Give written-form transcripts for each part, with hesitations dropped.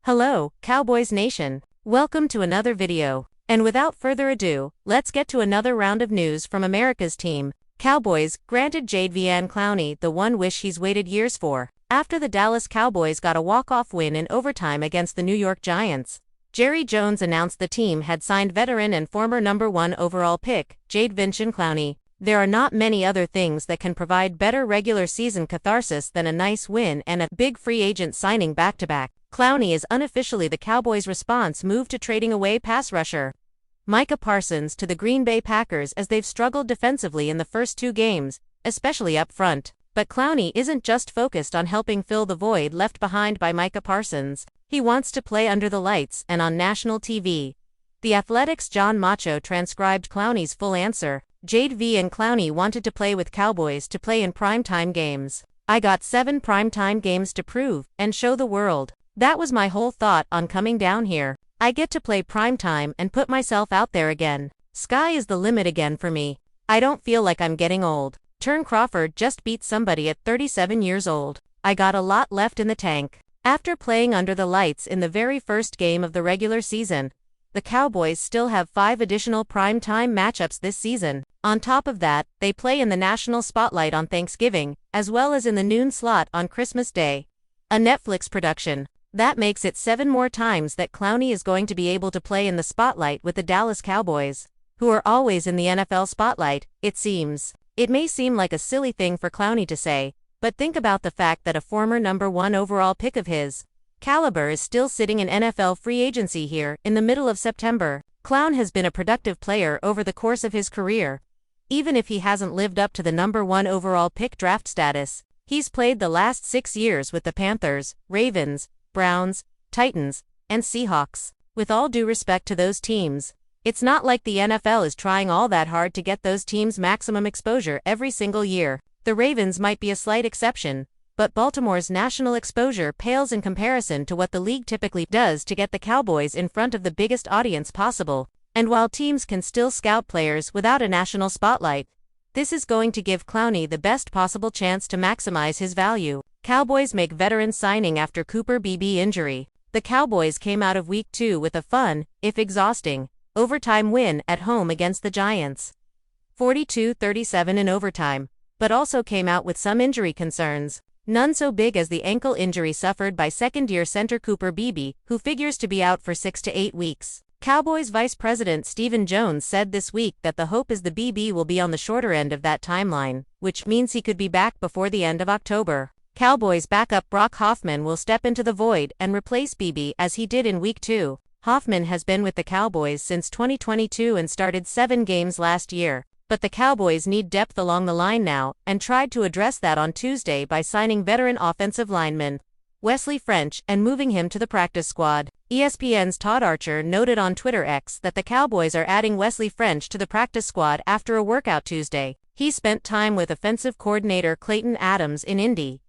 Hello, Cowboys Nation. Welcome to another video. And without further ado, let's get to another round of news from America's team. Cowboys granted Jadeveon Clowney the one wish he's waited years for. After the Dallas Cowboys got a walk-off win in overtime against the New York Giants, Jerry Jones announced the team had signed veteran and former number 1 overall pick, Jadeveon Clowney. There are not many other things that can provide better regular season catharsis than a nice win and a big free agent signing back-to-back. Clowney is unofficially the Cowboys' response move to trading away pass rusher Micah Parsons to the Green Bay Packers as they've struggled defensively in the first 2 games, especially up front. But Clowney isn't just focused on helping fill the void left behind by Micah Parsons. He wants to play under the lights and on national TV. The Athletic's John Macho transcribed Clowney's full answer. Jadeveon Clowney wanted to play with Cowboys to play in primetime games. I got 7 primetime games to prove and show the world. That was my whole thought on coming down here. I get to play primetime and put myself out there again. Sky is the limit again for me. I don't feel like I'm getting old. Turn Crawford just beat somebody at 37 years old. I got a lot left in the tank. After playing under the lights in the very first game of the regular season, the Cowboys still have 5 additional primetime matchups this season. On top of that, they play in the national spotlight on Thanksgiving, as well as in the noon slot on Christmas Day. A Netflix production. That makes it 7 more times that Clowney is going to be able to play in the spotlight with the Dallas Cowboys, who are always in the NFL spotlight, it seems. It may seem like a silly thing for Clowney to say, but think about the fact that a former number 1 overall pick of his caliber is still sitting in NFL free agency here in the middle of September. Clown has been a productive player over the course of his career. Even if he hasn't lived up to the number 1 overall pick draft status, he's played the last 6 years with the Panthers, Ravens, Browns, Titans, and Seahawks. With all due respect to those teams, it's not like the NFL is trying all that hard to get those teams maximum exposure every single year. The Ravens might be a slight exception, but Baltimore's national exposure pales in comparison to what the league typically does to get the Cowboys in front of the biggest audience possible. And while teams can still scout players without a national spotlight, this is going to give Clowney the best possible chance to maximize his value. Cowboys make veteran signing after Cooper Beebe injury. The Cowboys came out of Week 2 with a fun, if exhausting, overtime win at home against the Giants. 42-37 in overtime, but also came out with some injury concerns. None so big as the ankle injury suffered by second-year center Cooper Beebe, who figures to be out for 6 to 8 weeks. Cowboys Vice President Stephen Jones said this week that the hope is the Beebe will be on the shorter end of that timeline, which means he could be back before the end of October. Cowboys backup Brock Hoffman will step into the void and replace Beebe as he did in Week 2. Hoffman has been with the Cowboys since 2022 and started 7 games last year. But the Cowboys need depth along the line now, and tried to address that on Tuesday by signing veteran offensive lineman Wesley French and moving him to the practice squad. ESPN's Todd Archer noted on Twitter X that the Cowboys are adding Wesley French to the practice squad after a workout Tuesday. He spent time with offensive coordinator Clayton Adams in Indy.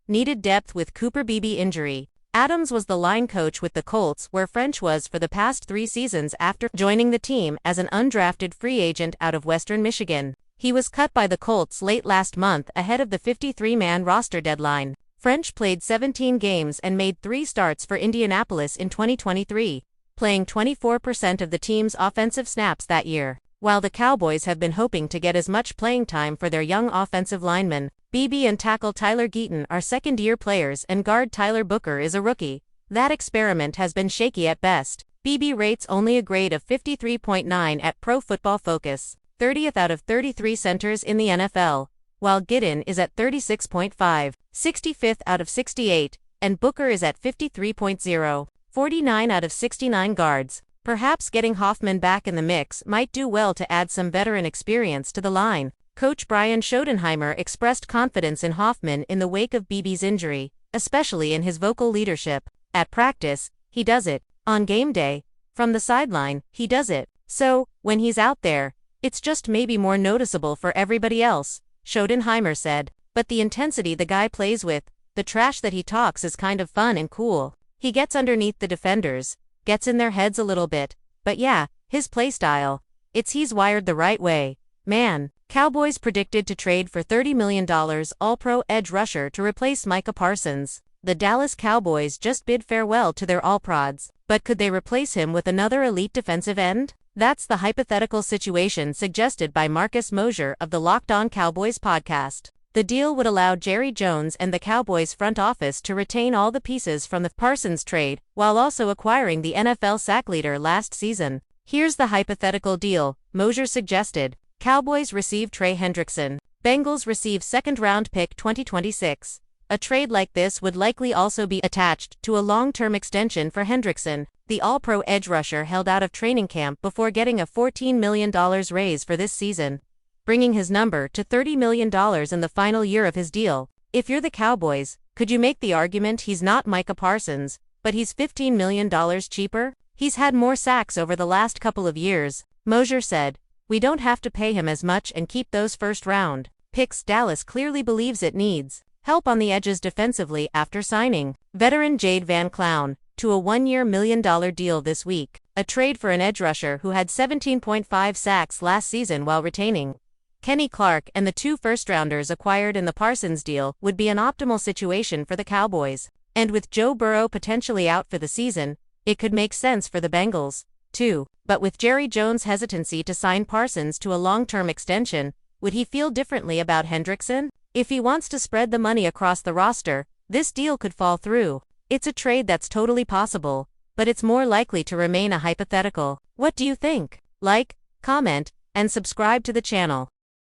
Needed depth with Cooper Beebe injury. Adams was the line coach with the Colts, where French was for the past 3 seasons after joining the team as an undrafted free agent out of Western Michigan. He was cut by the Colts late last month ahead of the 53-man roster deadline. French played 17 games and made 3 starts for Indianapolis in 2023, playing 24% of the team's offensive snaps that year. While the Cowboys have been hoping to get as much playing time for their young offensive linemen, Beebe and tackle Tyler Geaton are second-year players and guard Tyler Booker is a rookie. That experiment has been shaky at best. Beebe rates only a grade of 53.9 at Pro Football Focus, 30th out of 33 centers in the NFL, while Geaton is at 36.5, 65th out of 68, and Booker is at 53.0, 49 out of 69 guards. Perhaps getting Hoffman back in the mix might do well to add some veteran experience to the line. Coach Brian Schottenheimer expressed confidence in Hoffman in the wake of Beebe's injury, especially in his vocal leadership. At practice, he does it. On game day, from the sideline, he does it. So, when he's out there, it's just maybe more noticeable for everybody else, Schottenheimer said. But the intensity the guy plays with, the trash that he talks is kind of fun and cool. He gets underneath the defenders, gets in their heads a little bit, but yeah, his playstyle, he's wired the right way. Man. Cowboys predicted to trade for $30 million All-Pro edge rusher to replace Micah Parsons. The Dallas Cowboys just bid farewell to their all-prods, but could they replace him with another elite defensive end? That's the hypothetical situation suggested by Marcus Mosher of the Locked On Cowboys podcast. The deal would allow Jerry Jones and the Cowboys front office to retain all the pieces from the Parsons trade, while also acquiring the NFL sack leader last season. Here's the hypothetical deal, Mosher suggested. Cowboys receive Trey Hendrickson. Bengals receive second-round pick 2026. A trade like this would likely also be attached to a long-term extension for Hendrickson, the All-Pro edge rusher held out of training camp before getting a $14 million raise for this season, bringing his number to $30 million in the final year of his deal. If you're the Cowboys, could you make the argument he's not Micah Parsons, but he's $15 million cheaper? He's had more sacks over the last couple of years, Mosher said. We don't have to pay him as much and keep those first-round picks. Dallas clearly believes it needs help on the edges defensively after signing veteran Jadeveon to a 1-year $1 million deal this week, a trade for an edge rusher who had 17.5 sacks last season while retaining Kenny Clark and the 2 first-rounders acquired in the Parsons deal would be an optimal situation for the Cowboys. And with Joe Burrow potentially out for the season, it could make sense for the Bengals, too. But with Jerry Jones' hesitancy to sign Parsons to a long-term extension, would he feel differently about Hendrickson? If he wants to spread the money across the roster, this deal could fall through. It's a trade that's totally possible, but it's more likely to remain a hypothetical. What do you think? Like, comment, and subscribe to the channel.